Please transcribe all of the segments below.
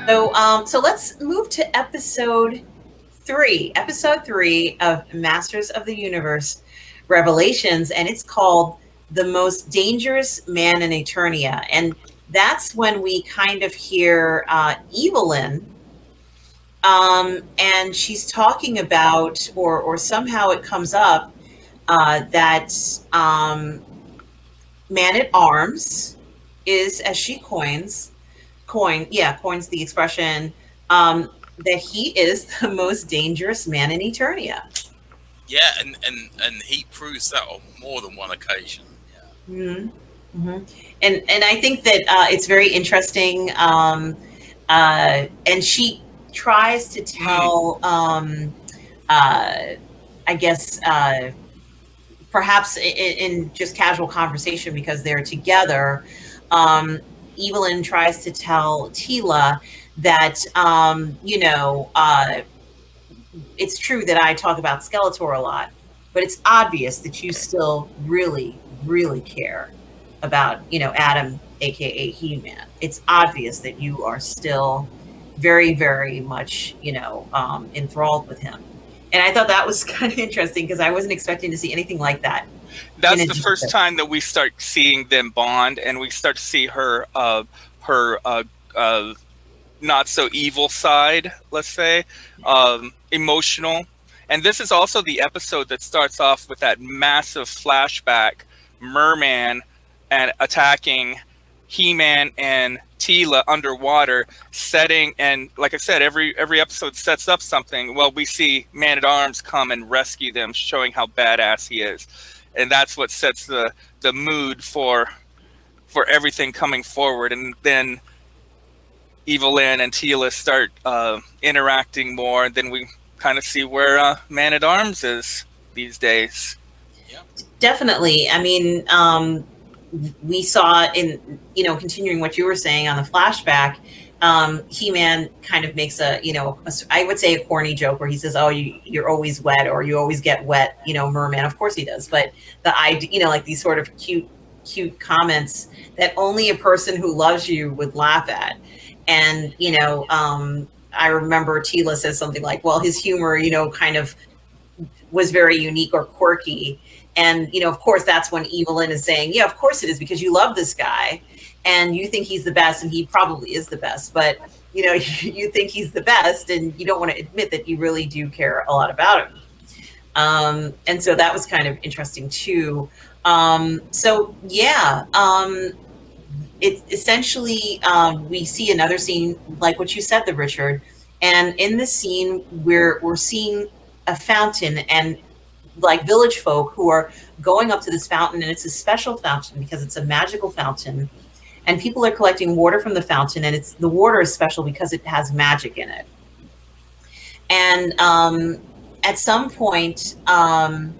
So let's move to episode 3. Episode 3 of Masters of the Universe Revelations, and it's called The Most Dangerous Man in Eternia. And that's when we kind of hear Evelyn, and she's talking about, or somehow it comes up, that Man at Arms is, as she coins the expression, that he is the most dangerous man in Eternia. Yeah, and he proves that on more than one occasion. Yeah. Mm-hmm. Mm-hmm. And I think that it's very interesting. And she tries to tell, I guess, perhaps in just casual conversation, because they're together, Evelyn tries to tell Tila that, it's true that I talk about Skeletor a lot, but it's obvious that you still really, really care about, Adam, aka He-Man. It's obvious that you are still very, very much, enthralled with him. And I thought that was kind of interesting, because I wasn't expecting to see anything like that. That's the first time that we start seeing them bond, and we start to see her not so evil side, let's say, emotional. And this is also the episode that starts off with that massive flashback, Merman and attacking He-Man and Tila underwater, setting, and like I said, every episode sets up something. Well, we see Man at Arms come and rescue them, showing how badass he is, and that's what sets the mood for everything coming forward. And then Evelyn and Tila start interacting more, and then we kind of see where Man at Arms is these days. Yeah, definitely. I mean, we saw in, continuing what you were saying on the flashback, He-Man kind of makes I would say a corny joke where he says, "Oh, you're always wet," or "You always get wet," Merman. Of course he does, but the idea, like these sort of cute comments that only a person who loves you would laugh at. And I remember Tila says something like, "Well, his humor, kind of was very unique or quirky." And, of course, that's when Evelyn is saying, "Yeah, of course it is, because you love this guy and you think he's the best, and he probably is the best. But, you think he's the best, and you don't want to admit that you really do care a lot about him." And so that was kind of interesting, too. It's essentially, we see another scene like what you said, TheRichard. And in this scene, we're seeing a fountain, and like village folk who are going up to this fountain, and it's a special fountain because it's a magical fountain, and people are collecting water from the fountain, and the water is special because it has magic in it. And at some point, a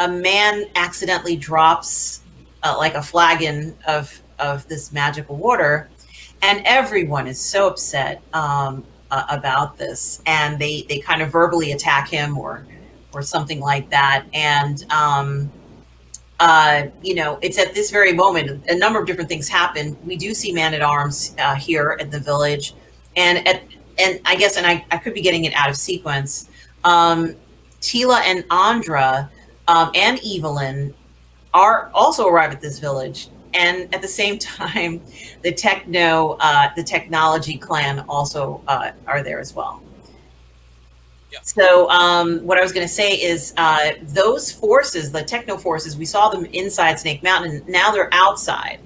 man accidentally drops like a flagon of this magical water, and everyone is so upset about this, and they kind of verbally attack him or something like that. And it's at this very moment a number of different things happen. We do see Man at Arms here at the village, and I guess, and I could be getting it out of sequence, Tila and Andra and Evelyn are also arrive at this village, and at the same time the technology clan also are there as well. yeah. So what I was going to say is those forces, the techno forces, we saw them inside Snake Mountain. Now they're outside,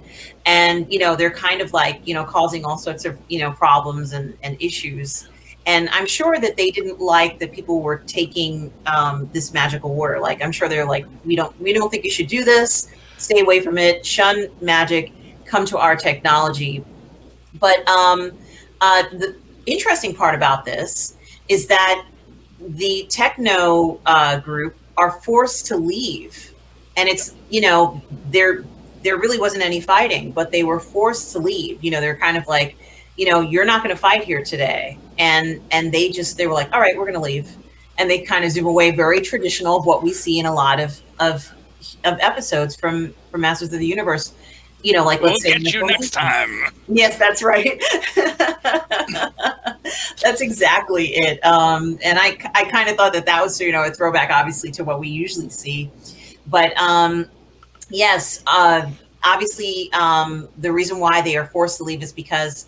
and they're kind of like causing all sorts of problems and issues. And I'm sure that they didn't like that people were taking this magical water. Like, I'm sure they're like, we don't think you should do this. Stay away from it. Shun magic. Come to our technology. But the interesting part about this is that the techno group are forced to leave, and it's there really wasn't any fighting, but they were forced to leave. They're kind of like, you're not going to fight here today, and they were like, all right, we're going to leave, and they kind of zoom away. Very traditional of what we see in a lot of episodes from Masters of the Universe. Like, We'll let's say get you next time. Yes, that's right. That's exactly it. And I kind of thought that was, a throwback, obviously, to what we usually see. But yes, obviously, the reason why they are forced to leave is because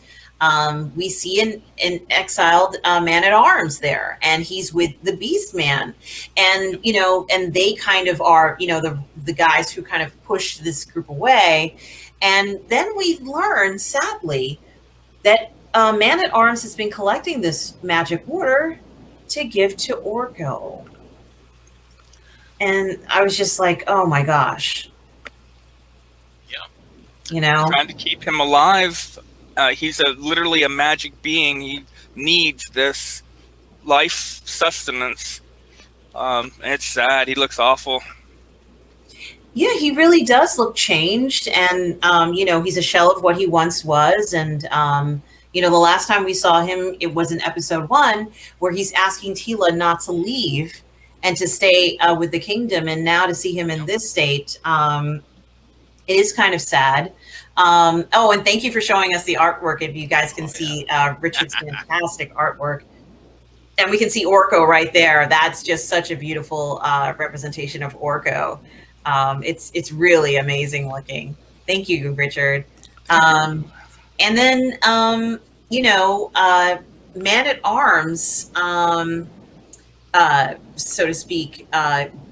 we see an exiled man-at-arms there, and he's with the Beast Man, and and they kind of are the guys who kind of push this group away. And then we learn, sadly, that Man-at-Arms has been collecting this magic water to give to Orko. And I was just like, oh my gosh. Yeah. Trying to keep him alive. He's literally a magic being. He needs this life sustenance. And it's sad. He looks awful. Yeah, he really does look changed, and he's a shell of what he once was. And the last time we saw him, it was in episode 1, where he's asking Teela not to leave and to stay with the kingdom. And now to see him in this state, it is kind of sad. Oh, and thank you for showing us the artwork. If you guys can see Richard's fantastic artwork. And we can see Orko right there. That's just such a beautiful representation of Orko. It's really amazing looking. Thank you, Richard. And then, Man-at-Arms, so to speak,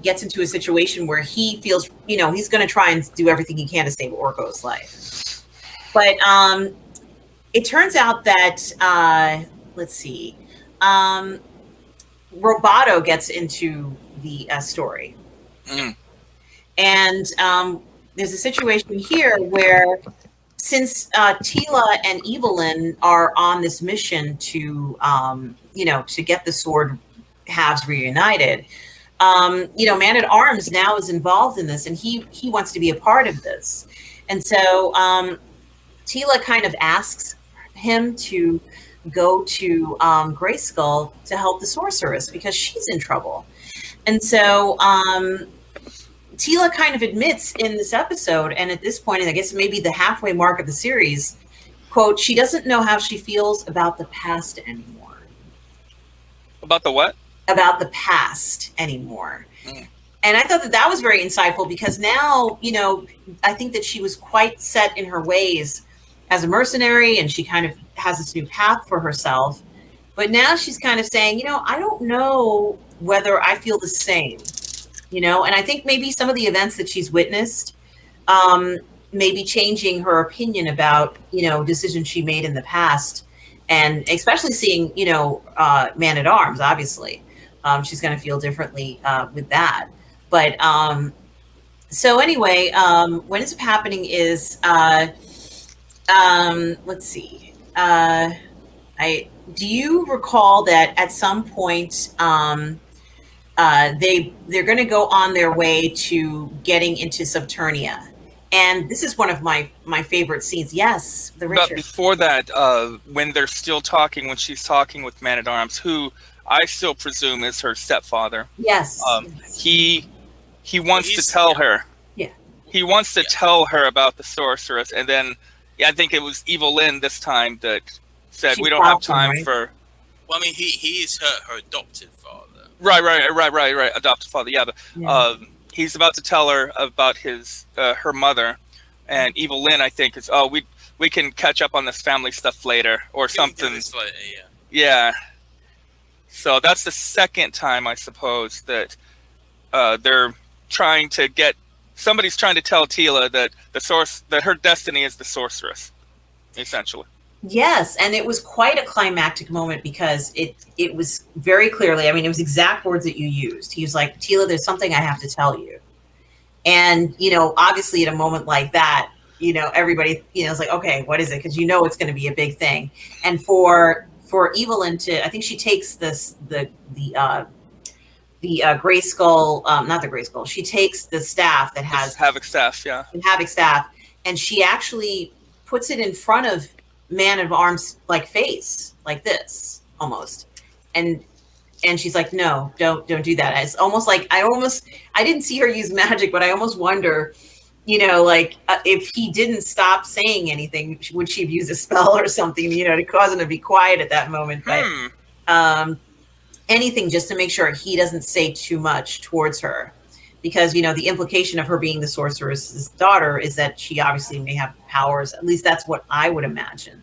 gets into a situation where he feels, he's going to try and do everything he can to save Orko's life. But it turns out that, let's see, Roboto gets into the story. Mm. And there's a situation here where, since Teela and Evelyn are on this mission to, to get the sword halves reunited, Man-at-Arms now is involved in this, and he wants to be a part of this. And so Teela kind of asks him to go to Grayskull to help the sorceress because she's in trouble. And so Teela kind of admits in this episode, and at this point, and I guess maybe the halfway mark of the series, quote, she doesn't know how she feels about the past anymore. About the what? About the past anymore. Mm. And I thought that was very insightful, because now, I think that she was quite set in her ways as a mercenary, and she kind of has this new path for herself. But now she's kind of saying, I don't know whether I feel the same, and I think maybe some of the events that she's witnessed may be changing her opinion about, decisions she made in the past, and especially seeing, Man-at-Arms, obviously. She's going to feel differently with that. But so anyway, what ends up happening is, let's see. Do you recall that at some point they're going to go on their way to getting into Subternia? And this is one of my favorite scenes. Yes, TheRichard. But before that, when they're still talking, when she's talking with Man-at-Arms, who I still presume is her stepfather. Yes. He wants to tell her. Yeah. He wants to tell her about the sorceress, and then I think it was Evelyn this time that said, "We don't have time for." Well, I mean, he is her adopted father. Right. Adopted father. Yeah, but he's about to tell her about his her mother, and Evelyn, I think, is we can catch up on this family stuff later or something. Later, yeah. So that's the second time, I suppose, that they're trying to get. Somebody's trying to tell Teela that that her destiny is the sorceress, essentially. Yes, and it was quite a climactic moment, because it was very clearly, I mean, it was exact words that you used. He was like, Teela, there's something I have to tell you. And, obviously at a moment like that, everybody, is like, okay, what is it? Because it's going to be a big thing. And for Evelyn to, I think she takes this, the Grayskull, not the Grayskull, she takes the staff that has Havoc staff, Havoc staff, and she actually puts it in front of Man-at-Arms like face, like this almost, and she's like, no, don't do that. It's almost like I didn't see her use magic, but I almost wonder like if he didn't stop saying anything, would she have used a spell or something, to cause him to be quiet at that moment? But anything just to make sure he doesn't say too much towards her. Because, the implication of her being the sorceress's daughter is that she obviously may have powers. At least that's what I would imagine,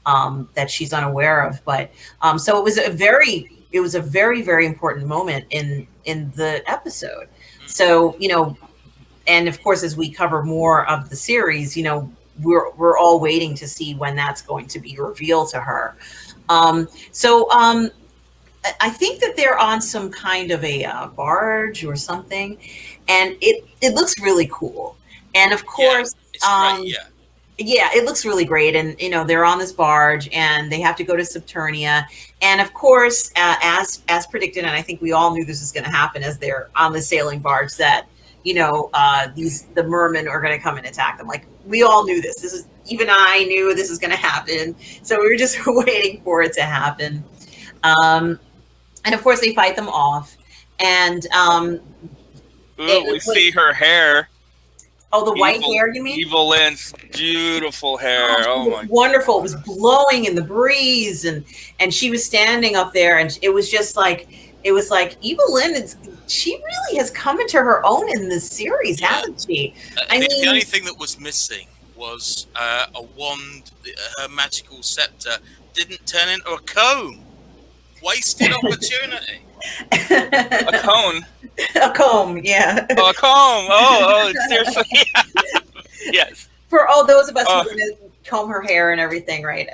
that she's unaware of. But so it was a very, very important moment in the episode. So, and of course, as we cover more of the series, we're all waiting to see when that's going to be revealed to her. I think that they're on some kind of a barge or something, and it looks really cool. And of course, great, it looks really great. And they're on this barge, and they have to go to Saturnia. And of course, as predicted, and I think we all knew this was going to happen as they're on the sailing barge, that the mermen are going to come and attack them. Like, we all knew this. Even I knew this was going to happen. So we were just waiting for it to happen. And of course, they fight them off. And we see her hair. Oh, the white hair, you mean? Evelyn's beautiful hair. Oh my! Wonderful. It was blowing in the breeze, and she was standing up there, and it was like Evelyn. She really has come into her own in this series, hasn't she? The only thing that was missing was a wand. Her magical scepter didn't turn into a cone. Wasted opportunity. A cone. A comb, yeah. Oh, a comb. Oh, seriously. Yeah. Yes. For all those of us who are going to comb her hair and everything, right?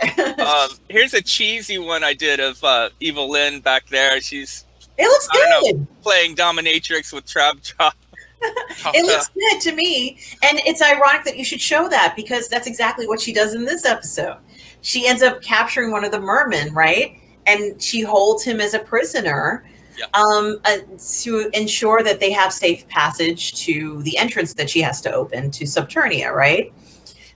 Here's a cheesy one I did of Evelyn back there. It looks good. Playing dominatrix with Trapjaw. It looks good to me. And it's ironic that you should show that, because that's exactly what she does in this episode. She ends up capturing one of the mermen, right? And she holds him as a prisoner to ensure that they have safe passage to the entrance that she has to open to Saturnia, right?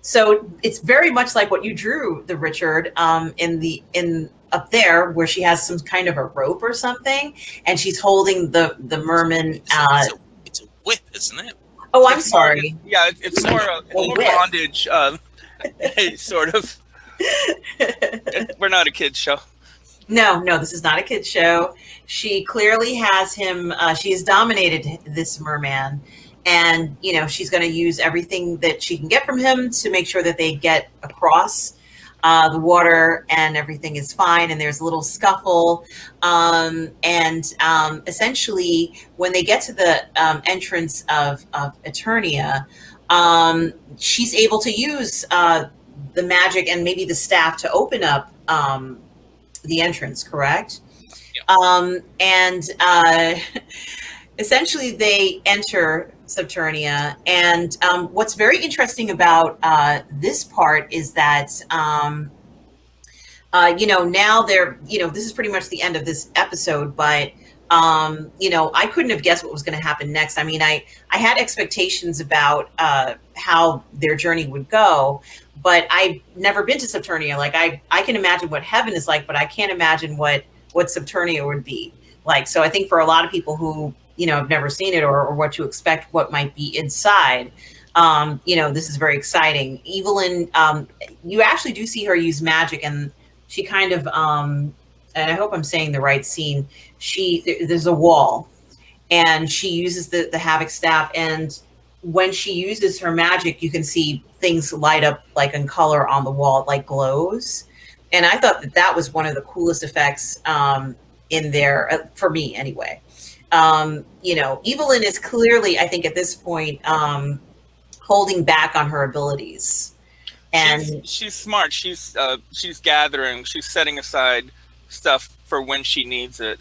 So it's very much like what you drew, TheRichard, in up there, where she has some kind of a rope or something, and she's holding the merman. It's a whip, isn't it? Oh, I'm sorry. It's more bondage, sort of. We're not a kids show. No, this is not a kid's show. She clearly has him. She has dominated this merman, and she's going to use everything that she can get from him to make sure that they get across the water and everything is fine. And there's a little scuffle, and essentially, when they get to the entrance of Eternia, she's able to use the magic and maybe the staff to open up the entrance, correct? And essentially they enter Saturnia. And what's very interesting about this part is that, now they're, this is pretty much the end of this episode, but, I couldn't have guessed what was going to happen next. I mean, I had expectations about how their journey would go, but I've never been to Saturnia. Like, I can imagine what heaven is like, but I can't imagine what Saturnia would be like. So I think for a lot of people who, have never seen it or what to expect, what might be inside, this is very exciting. Evelyn, you actually do see her use magic, and she kind of, and I hope I'm saying the right scene, there's a wall, and she uses the Havoc staff, and when she uses her magic, you can see things light up like in color on the wall, like glows. And I thought that was one of the coolest effects in there, for me anyway. Evelyn is clearly, I think at this point, holding back on her abilities. And she's smart. She's gathering, she's setting aside stuff for when she needs it.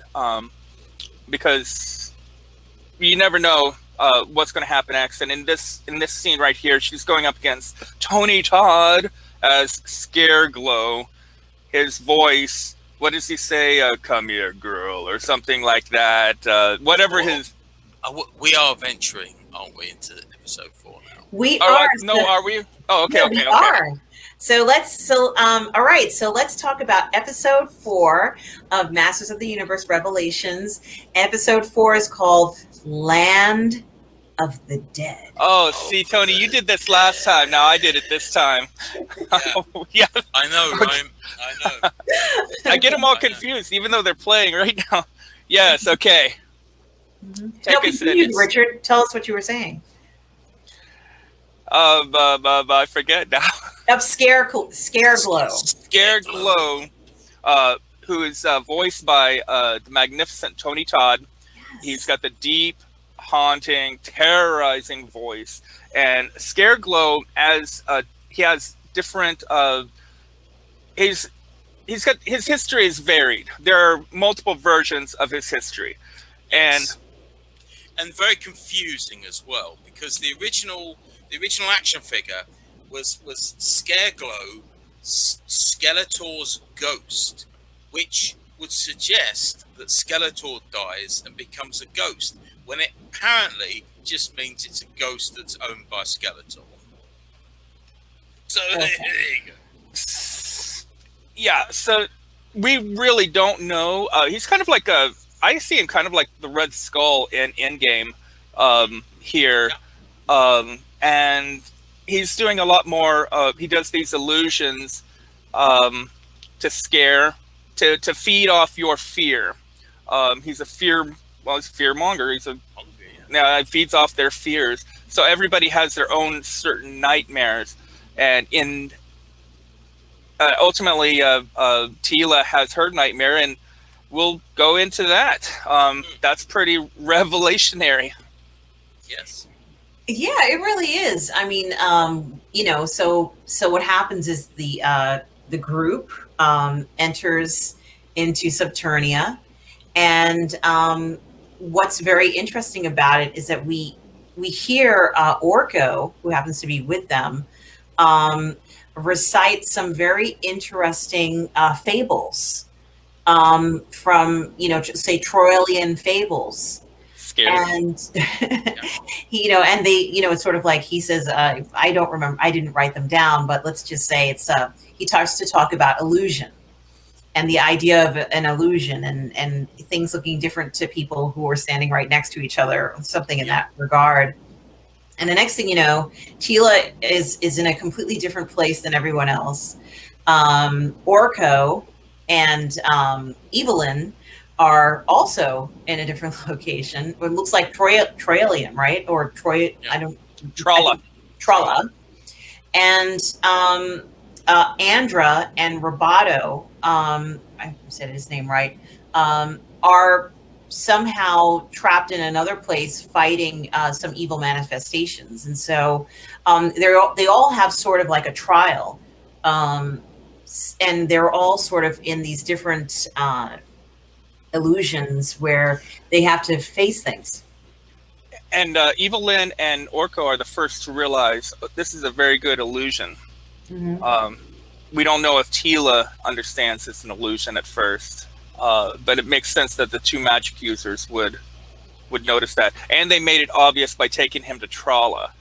Because you never know what's going to happen next. And in this scene right here, she's going up against Tony Todd as Scareglow. His voice, what does he say? Come here, girl, or something like that. Whatever his. We are venturing, aren't we, into episode 4 now? We are. Are we? Oh, okay, no, okay, we okay. Are. So all right. So let's talk about episode 4 of Masters of the Universe Revelations. Episode 4 is called Land of the dead. Oh, see, Tony, you did this last time. Now I did it this time. Yeah. Yeah. I know, right? I know. I get them all confused, even though they're playing right now. Yes, okay. No, continue, Richard. Tell us what you were saying. I forget now. Of Scareglow. Scareglow, who is voiced by the magnificent Tony Todd. Yes. He's got the deep, haunting, terrorizing voice. And Scareglow, as he has different. His history is varied. There are multiple versions of his history, Yes. And very confusing as well, because the original action figure was Scareglow, Skeletor's ghost, which would suggest that Skeletor dies and becomes a ghost, when it apparently just means it's a ghost that's owned by Skeletor. So there you go. Yeah, so we really don't know. He's kind of like I see him kind of like the Red Skull in Endgame here. Yeah. And he's doing a lot more. He does these illusions to scare, to feed off your fear. He's a fearmonger. He feeds off their fears. So everybody has their own certain nightmares. And ultimately, Teela has her nightmare, and we'll go into that. That's pretty revelationary. Yes. Yeah, it really is. I mean, so what happens is the group enters into Subternia, and what's very interesting about it is that we hear Orko, who happens to be with them, recite some very interesting fables from, say Troilian fables. Scary. And and they, it's sort of like he says, I don't remember, I didn't write them down, but let's just say it's he starts to talk about illusion and the idea of an illusion and things looking different to people who are standing right next to each other, something in that regard. And the next thing you know, Teela is in a completely different place than everyone else. Orko and Evelyn are also in a different location. It looks like Troilium, right? Or Troy, yeah. Tralla. And Andra and Roboto, I said his name right, are somehow trapped in another place fighting some evil manifestations. And so they all have sort of like a trial. And they're all sort of in these different illusions where they have to face things. And Evelyn and Orko are the first to realize this is a very good illusion. Mm-hmm. We don't know if Teela understands it's an illusion at first, but it makes sense that the two magic users would notice that. And they made it obvious by taking him to Tralla,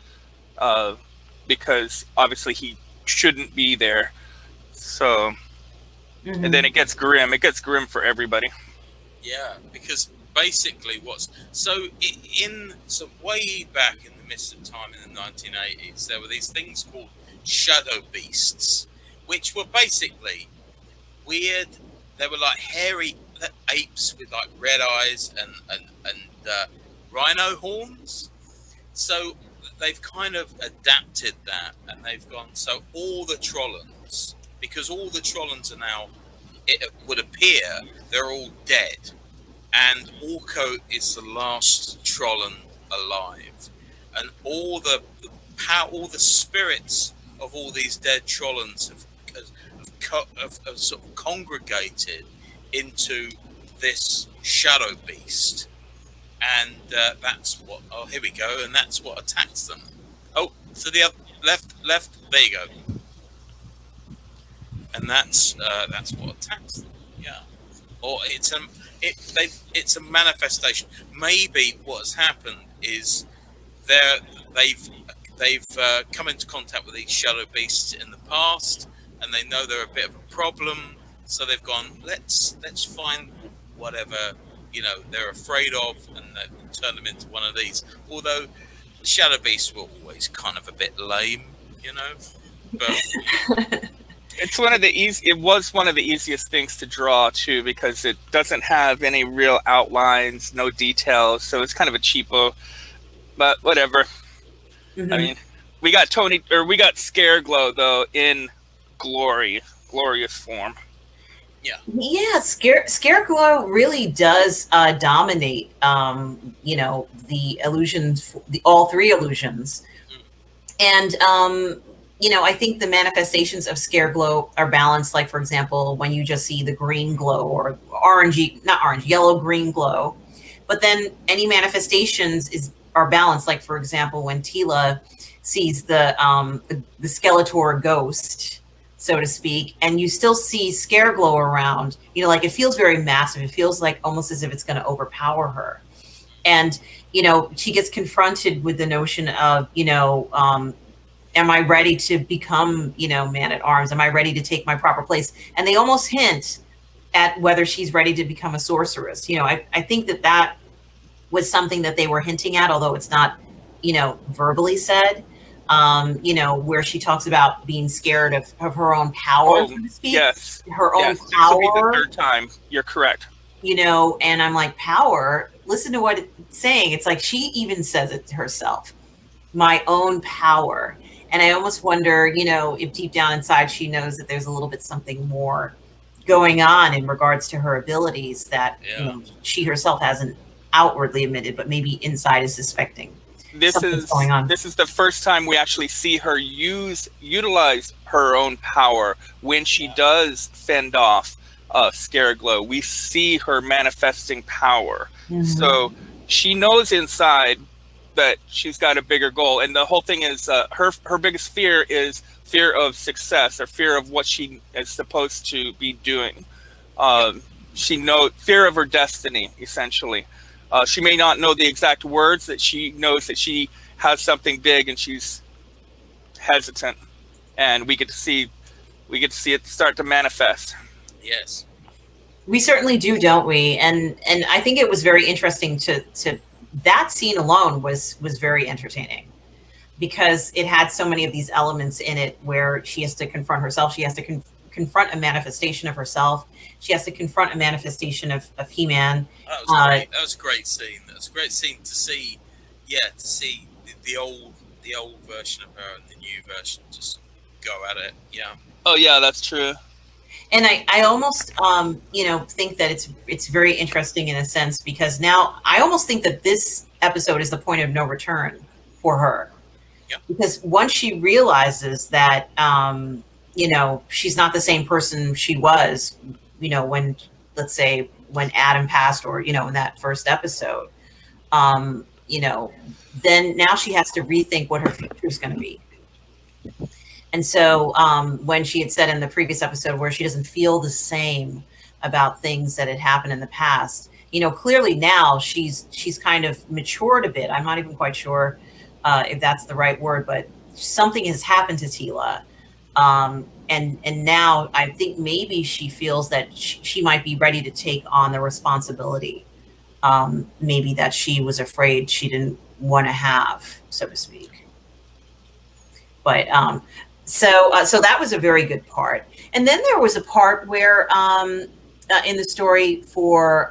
because obviously he shouldn't be there. So, mm-hmm. And then it gets grim. It gets grim for everybody. Yeah, because basically way back in the midst of time in the 1980s, there were these things called shadow beasts, which were basically weird. They were like hairy apes with like red eyes and rhino horns. So they've kind of adapted that, and they've gone, so all the Trollans, because all the Trollans are now, it would appear, they're all dead. And Orko is the last Trollan alive. And all the spirits of all these dead Trollans have sort of congregated into this shadow beast. And that's what, oh, here we go, and that's what attacks them. Oh, to the left, there you go. And that's what attacks them. Yeah. Or it's a manifestation. Maybe what's happened is they've come into contact with these shadow beasts in the past, and they know they're a bit of a problem. So they've gone, let's find whatever they're afraid of, and turn them into one of these. Although The Shadow Beasts were always kind of a bit lame, you know. But It's one of the It was one of the easiest things to draw too, because it doesn't have any real outlines, no details, so it's kind of a cheapo. But whatever. I mean, we got Scareglow though in glorious form. Yeah, Scarecrow really does dominate, you know, the illusions, all three illusions. And, you know, I think the manifestations of Scareglow are balanced. Like, for example, when you just see the green glow or yellow-green glow. But then any manifestations are balanced. Like, for example, when Tila sees the Skeletor ghost, so to speak, and you still see Scareglow around, you know, like it feels very massive. It feels like almost as if it's going to overpower her. And, you know, she gets confronted with the notion of, you know, am I ready to become, you know, Man-at-Arms? Am I ready to take my proper place? And they almost hint at whether she's ready to become a sorceress. You know, I think that was something that they were hinting at, although it's not, you know, verbally said. You know, where she talks about being scared of her own power, so to speak. Yes. Her own This power. will be the third time. You're correct. You know, and I'm like, power? Listen to what it's saying. It's like she even says it to herself. My own power. And I almost wonder, you know, if deep down inside she knows that there's a little bit something more going on in regards to her abilities that you know, she herself hasn't outwardly admitted, but maybe inside is suspecting. This is the first time we actually see her utilize her own power when she does fend off Scareglow. We see her manifesting power. So she knows inside that she's got a bigger goal, and the whole thing is her biggest fear is fear of success, or fear of what she is supposed to be doing. She knows fear of her destiny, essentially. She may not know the exact words, that she knows that she has something big, and she's hesitant, and we get to see it start to manifest. Yes, we certainly do, don't we? And I think it was very interesting to that scene alone was very entertaining, because it had so many of these elements in it where she has to confront herself. She has to confront a manifestation of herself. She has to confront a manifestation of He-Man. That was great. That was a great scene. That was a great scene to see. Yeah, to see the old version of her and the new version just go at it. Yeah. Oh yeah, that's true. And I almost you know, think that it's very interesting in a sense, because now I almost think that this episode is the point of no return for her. Yeah. Because once she realizes that you know, she's not the same person she was, you know, when, let's say, when Adam passed, or, you know, in that first episode, you know, then now she has to rethink what her future is going to be. And so when she had said in the previous episode where she doesn't feel the same about things that had happened in the past, you know, clearly now she's kind of matured a bit. I'm not even quite sure if that's the right word, but something has happened to Tila. And now I think maybe she feels that she might be ready to take on the responsibility, maybe that she was afraid she didn't want to have, so to speak. But so that was a very good part. And then there was a part where in the story for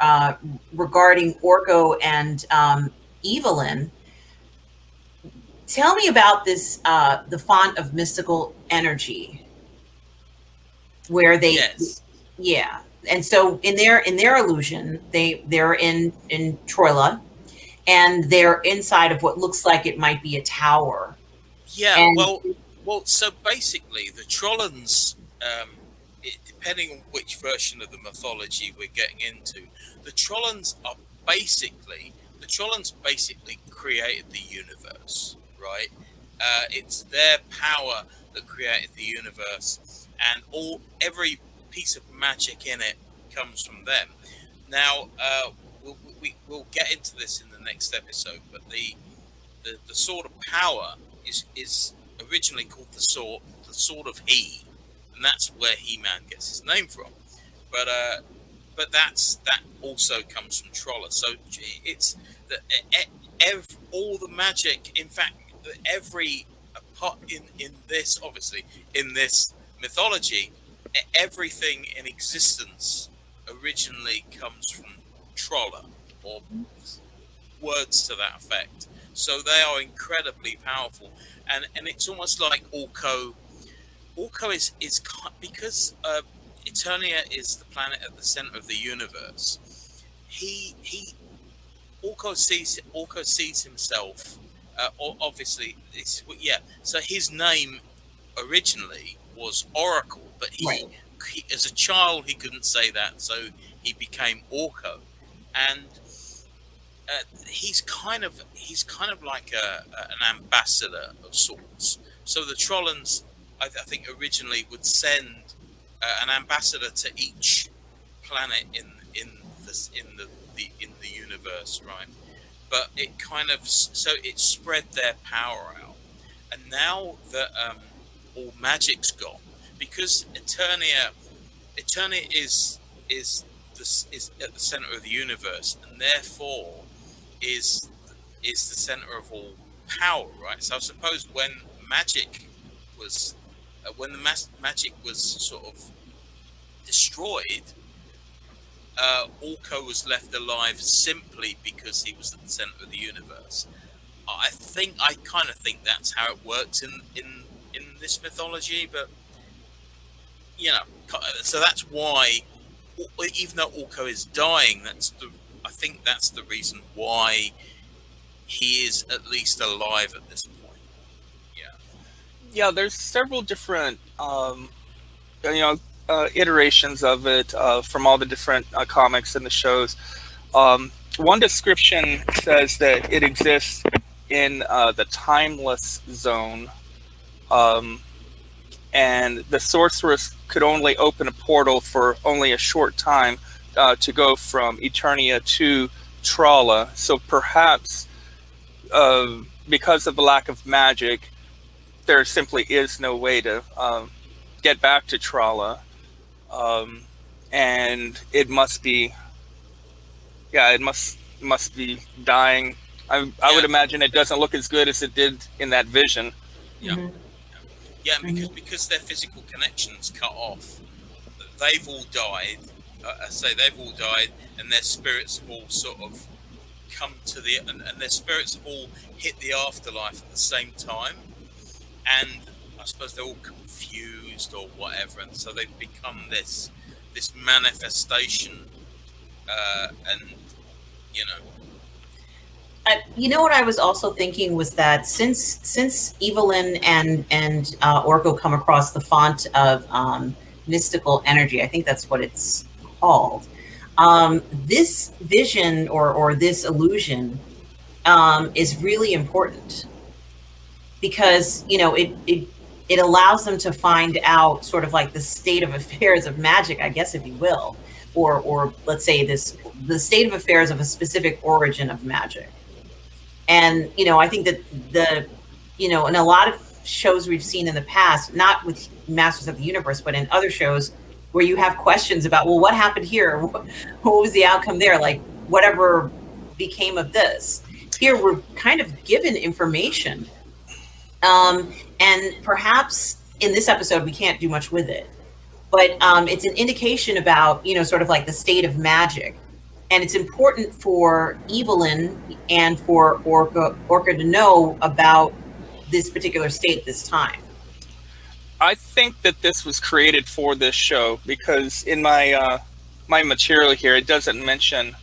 regarding Orko and Evelyn. Tell me about this, the font of mystical energy, where they, yeah. And so in their illusion, they're in Troila, and they're inside of what looks like it might be a tower. Yeah. And well. So basically, the Trollans, depending on which version of the mythology we're getting into, the Trollans basically created the universe. Right, it's their power that created the universe, and every piece of magic in it comes from them. Now, we'll get into this in the next episode, but the sword of power is originally called the sword of He, and that's where He-Man gets his name from. But that also comes from Trolla. So it's that all the magic, in fact, every part in this, obviously, in this mythology, everything in existence originally comes from Trolla, or words to that effect. So they are incredibly powerful, and it's almost like Orko. Orko is because Eternia is the planet at the center of the universe. He Orko sees himself. Obviously, So his name originally was Oracle, but he, as a child, he couldn't say that, so he became Orko, and he's kind of like an ambassador of sorts. So the Trollans, I think, originally would send an ambassador to each planet in the universe, right? But it kind of it spread their power out, and now that all magic's gone, because Eternia is at the center of the universe, and therefore is the center of all power, right? So I suppose when magic was when the magic was sort of destroyed, Orko was left alive simply because he was at the center of the universe. I kind of think that's how it works in this mythology, but so that's why, even though Orko is dying, I think that's the reason why he is at least alive at this point. Yeah, there's several different iterations of it from all the different comics and the shows. One description says that it exists in the timeless zone, and the sorceress could only open a portal for only a short time to go from Eternia to Trolla. So perhaps because of the lack of magic, there simply is no way to get back to Trolla, and it must be, it must be dying. I would imagine it doesn't look as good as it did in that vision. Yeah. Mm-hmm. Yeah, because their physical connections cut off, they've all died. They've all died, and their spirits have all sort of come to and their spirits have all hit the afterlife at the same time, and I suppose they're all confused or whatever, and so they've become this manifestation, and what I was also thinking was that since Evelyn and Orko come across the font of mystical energy, I think that's what it's called. This vision or this illusion is really important, because it allows them to find out sort of like the state of affairs of magic, I guess, if you will, or let's say the state of affairs of a specific origin of magic. And I think that in a lot of shows we've seen in the past, not with Masters of the Universe, but in other shows where you have questions about, well, what happened here? What was the outcome there? Like, whatever became of this? Here we're kind of given information. And perhaps in this episode, we can't do much with it, but it's an indication about, sort of like the state of magic. And it's important for Evelyn and for Orko to know about this particular state at this time. I think that this was created for this show, because in my my material here, it doesn't mention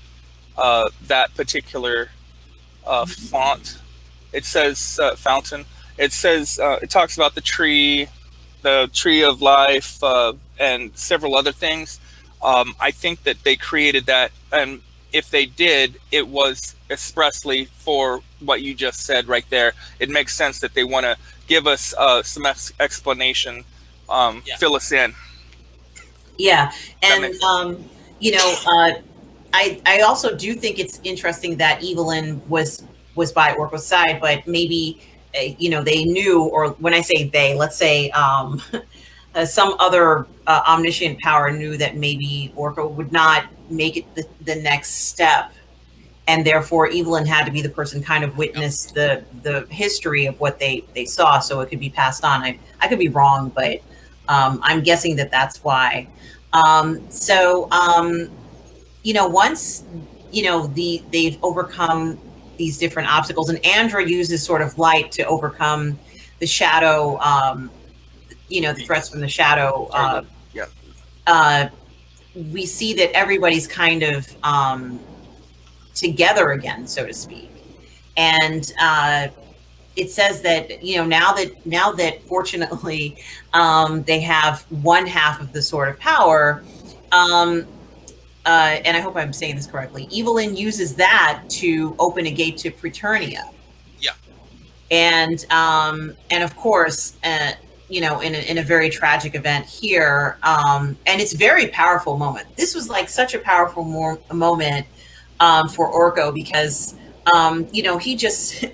that particular font. It says fountain. It says it talks about the tree of life, and several other things. I think that they created that, and if they did, it was expressly for what you just said right there. It makes sense that they want to give us some explanation, fill us in. Yeah, and I also do think it's interesting that Evelyn was by Orko's side, but maybe they knew, or when I say they, let's say some other omniscient power knew that maybe Orko would not make it the next step and therefore Evelyn had to be the person kind of witness the history of what they saw, so it could be passed on. I could be wrong, but I'm guessing that that's why. Once they've overcome these different obstacles, and Andra uses sort of light to overcome the shadow, the threats from the shadow. We see that everybody's kind of together again, so to speak. And it says that, now that fortunately they have one half of the Sword of Power, and I hope I'm saying this correctly, Evelyn uses that to open a gate to Preternia. Yeah. And of course, in a very tragic event here, and it's a very powerful moment. This was like such a powerful moment for Orko, because he just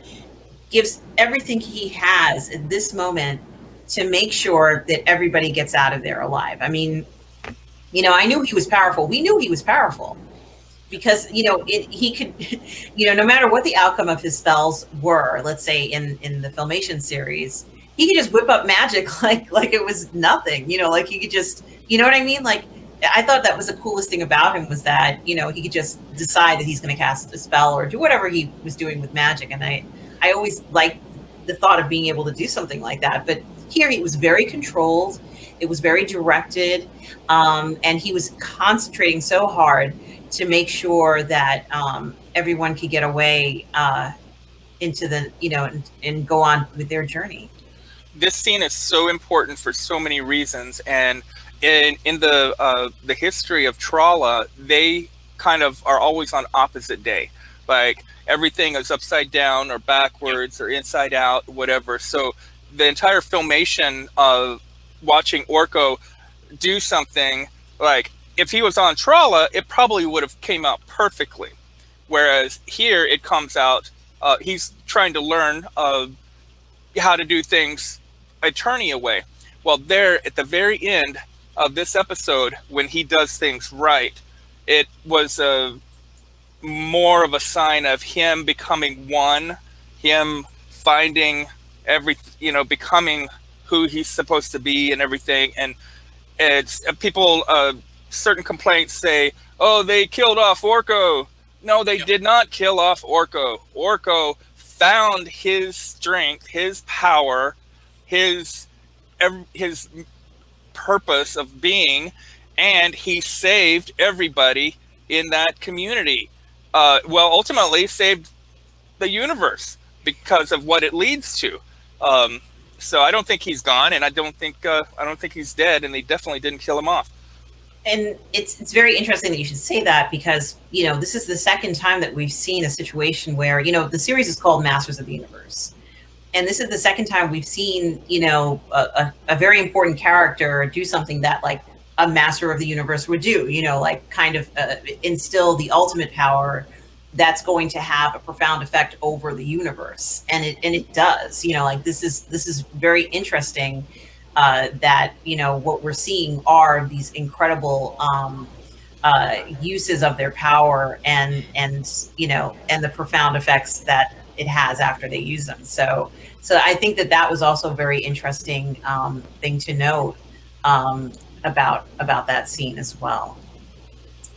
gives everything he has in this moment to make sure that everybody gets out of there alive. I mean, I knew he was powerful. We knew he was powerful because, he could, no matter what the outcome of his spells were, let's say in the Filmation series, he could just whip up magic like it was nothing, like he could just, you know what I mean? Like, I thought that was the coolest thing about him, was that, he could just decide that he's going to cast a spell or do whatever he was doing with magic. And I always liked the thought of being able to do something like that. But here he was very controlled. It was very directed. And he was concentrating so hard to make sure that everyone could get away into the, and go on with their journey. This scene is so important for so many reasons. And in the history of Trala, they kind of are always on opposite day. Like, everything is upside down or backwards or inside out, whatever. So the entire filmation of watching Orko do something, like, if he was on Trala, it probably would have came out perfectly. Whereas here it comes out, he's trying to learn how to do things Eternia way. Well, there at the very end of this episode, when he does things right, it was more of a sign of him becoming one, him finding becoming who he's supposed to be and everything. And it's people, certain complaints say, oh, they killed off Orko. No, they did not kill off Orko. Orko found his strength, his power, his purpose of being, and he saved everybody in that community. Ultimately saved the universe because of what it leads to. So I don't think he's gone, and I don't think he's dead, and they definitely didn't kill him off. And it's very interesting that you should say that, because this is the second time that we've seen a situation where the series is called Masters of the Universe, and this is the second time we've seen a very important character do something that like a master of the universe would do, like kind of instill the ultimate power that's going to have a profound effect over the universe, and it does. Like this is very interesting. That what we're seeing are these incredible uses of their power, and the profound effects that it has after they use them. So I think that was also a very interesting thing to note about that scene as well.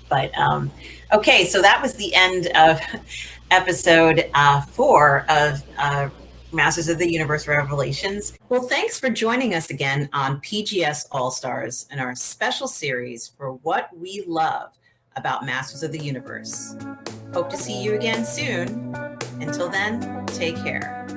But okay, so that was the end of episode 4 of Masters of the Universe Revelations. Well, thanks for joining us again on PGS ALL-STARS in our special series for what we love about Masters of the Universe. Hope to see you again soon. Until then, take care.